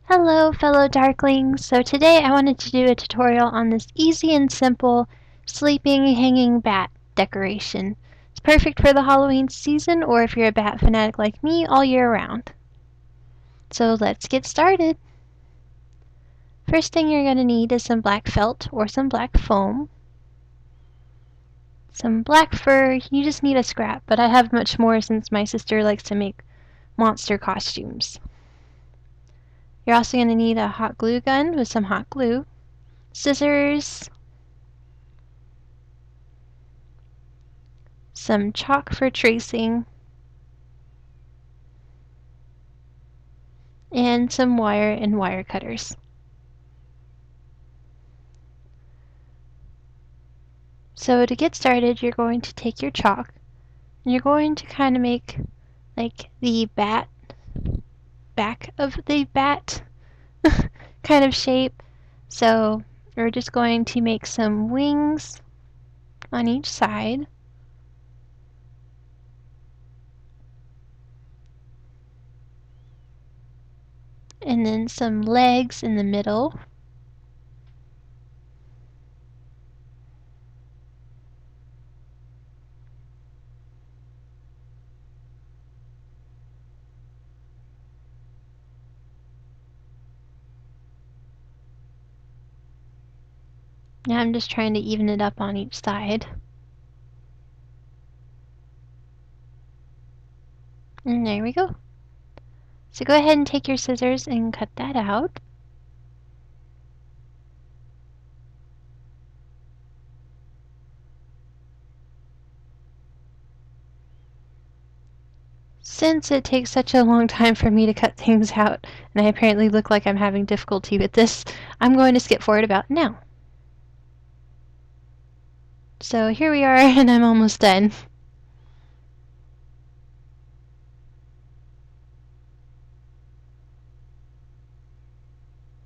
Hello fellow darklings, so today I wanted to do a tutorial on this easy and simple sleeping hanging bat decoration. It's perfect for the Halloween season or if you're a bat fanatic like me all year round. So let's get started. First thing you're going to need is some black felt or some black foam. Some black fur, you just need a scrap, but I have much more since my sister likes to make monster costumes. You're also going to need a hot glue gun with some hot glue, scissors, some chalk for tracing, and some wire and wire cutters. So to get started, you're going to take your chalk and you're going to kind of make like the back of the bat kind of shape. So we're just going to make some wings on each side. And then some legs in the middle. Now I'm just trying to even it up on each side. And there we go. So go ahead and take your scissors and cut that out. Since it takes such a long time for me to cut things out, and I apparently look like I'm having difficulty with this, I'm going to skip forward about now. So here we are, and I'm almost done.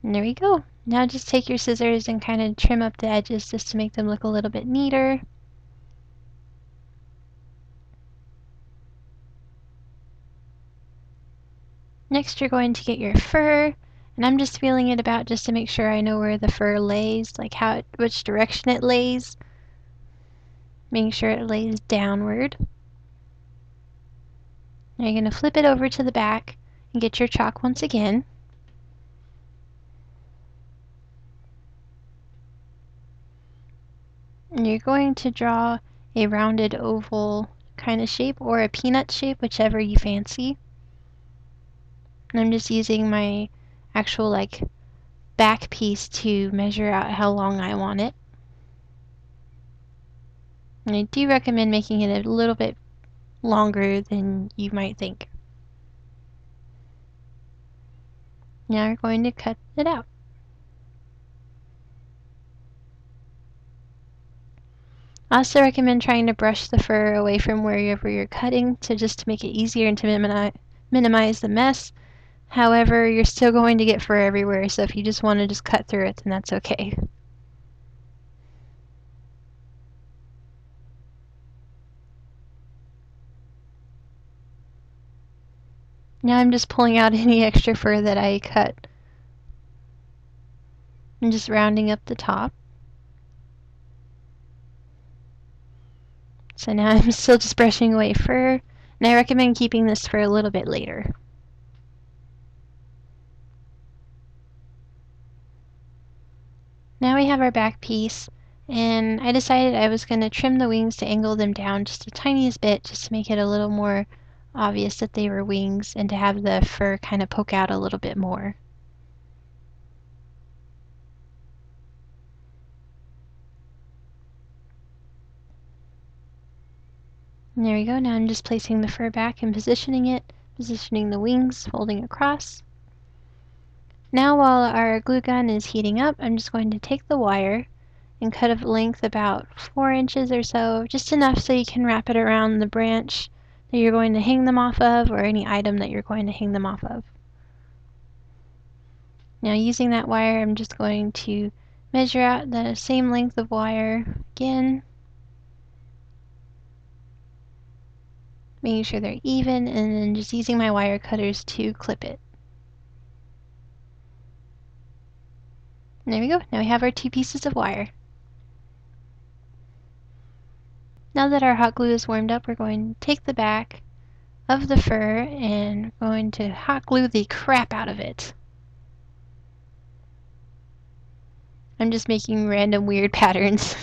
And there we go. Now just take your scissors and kind of trim up the edges just to make them look a little bit neater. Next you're going to get your fur, and I'm just feeling it about just to make sure I know where the fur lays, like which direction it lays. Making sure it lays downward. Now you're going to flip it over to the back and get your chalk once again. And you're going to draw a rounded oval kind of shape or a peanut shape, whichever you fancy. And I'm just using my actual like back piece to measure out how long I want it. And I do recommend making it a little bit longer than you might think. Now we're going to cut it out. I also recommend trying to brush the fur away from wherever you're cutting just to make it easier and to minimize the mess. However, you're still going to get fur everywhere, so if you just want to just cut through it, then that's okay. Now I'm just pulling out any extra fur that I cut. I'm just rounding up the top. So now I'm still just brushing away fur, and I recommend keeping this for a little bit later. Now we have our back piece, and I decided I was going to trim the wings to angle them down just the tiniest bit, just to make it a little more obvious that they were wings and to have the fur kind of poke out a little bit more. And there we go. Now I'm just placing the fur back and positioning it, positioning the wings, folding across. Now while our glue gun is heating up, I'm just going to take the wire and cut a length about 4 inches or so, just enough so you can wrap it around the branch that you're going to hang them off of, or any item that you're going to hang them off of. Now using that wire, I'm just going to measure out the same length of wire again, making sure they're even, and then just using my wire cutters to clip it. And there we go. Now we have our 2 pieces of wire. Now that our hot glue is warmed up, we're going to take the back of the fur and we're going to hot glue the crap out of it. I'm just making random weird patterns.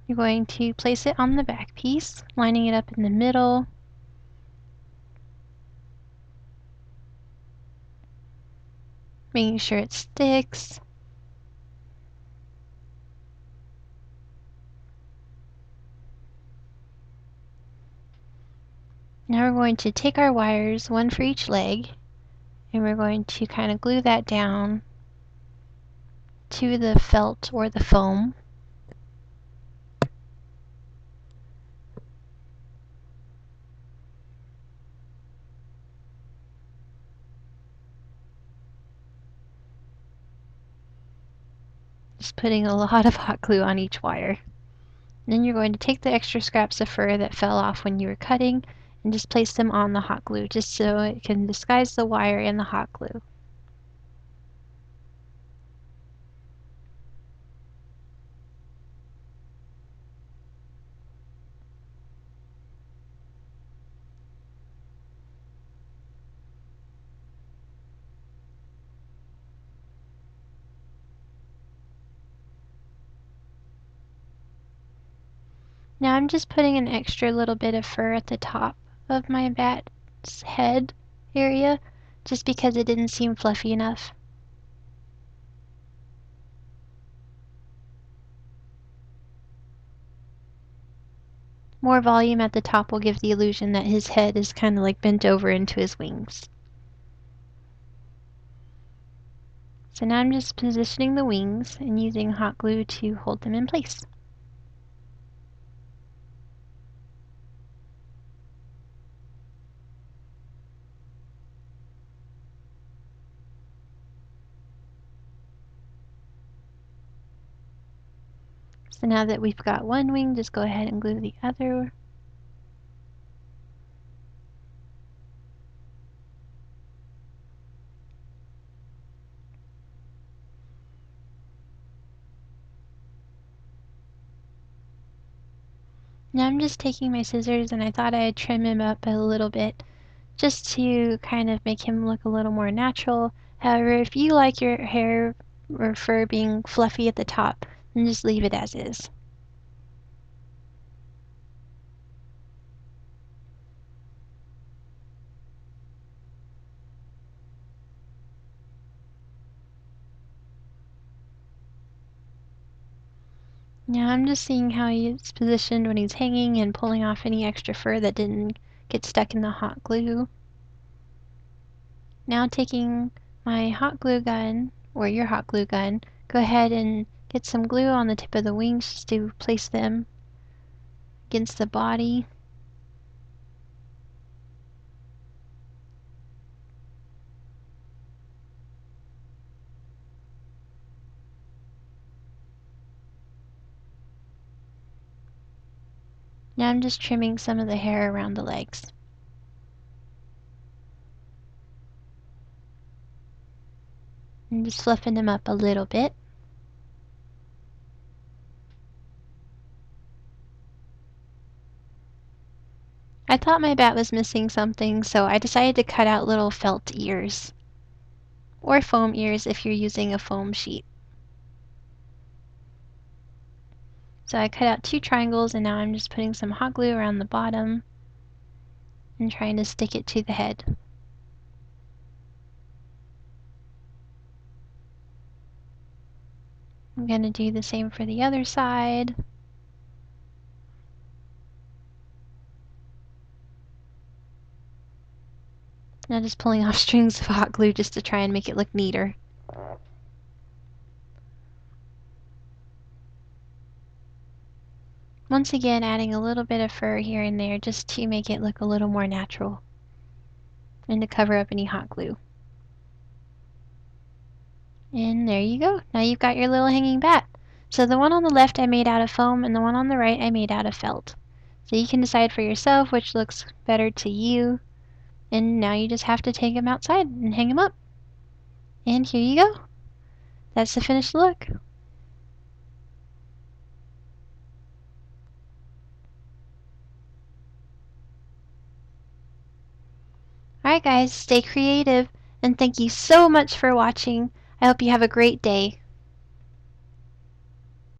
You're going to place it on the back piece, lining it up in the middle. Making sure it sticks. Now we're going to take our wires, one for each leg, and we're going to kind of glue that down to the felt or the foam. Just putting a lot of hot glue on each wire. Then you're going to take the extra scraps of fur that fell off when you were cutting and just place them on the hot glue, just so it can disguise the wire in the hot glue. Now I'm just putting an extra little bit of fur at the top of my bat's head area, just because it didn't seem fluffy enough. More volume at the top will give the illusion that his head is kind of like bent over into his wings. So now I'm just positioning the wings and using hot glue to hold them in place. So now that we've got one wing, just go ahead and glue the other. Now I'm just taking my scissors and I thought I'd trim him up a little bit just to kind of make him look a little more natural. However, if you like your hair or fur being fluffy at the top, then just leave it as is. Now I'm just seeing how he's positioned when he's hanging and pulling off any extra fur that didn't get stuck in the hot glue. Now taking my hot glue gun, or your hot glue gun, go ahead and get some glue on the tip of the wings just to place them against the body. Now I'm just trimming some of the hair around the legs. And just fluffing them up a little bit. I thought my bat was missing something, so I decided to cut out little felt ears. Or foam ears if you're using a foam sheet. So I cut out 2 triangles and now I'm just putting some hot glue around the bottom and trying to stick it to the head. I'm going to do the same for the other side. Now just pulling off strings of hot glue just to try and make it look neater. Once again, adding a little bit of fur here and there just to make it look a little more natural and to cover up any hot glue. And there you go. Now you've got your little hanging bat. So the one on the left I made out of foam and the one on the right I made out of felt. So you can decide for yourself which looks better to you. And now you just have to take them outside and hang them up. And here you go. That's the finished look. Alright guys, stay creative, and thank you so much for watching. I hope you have a great day.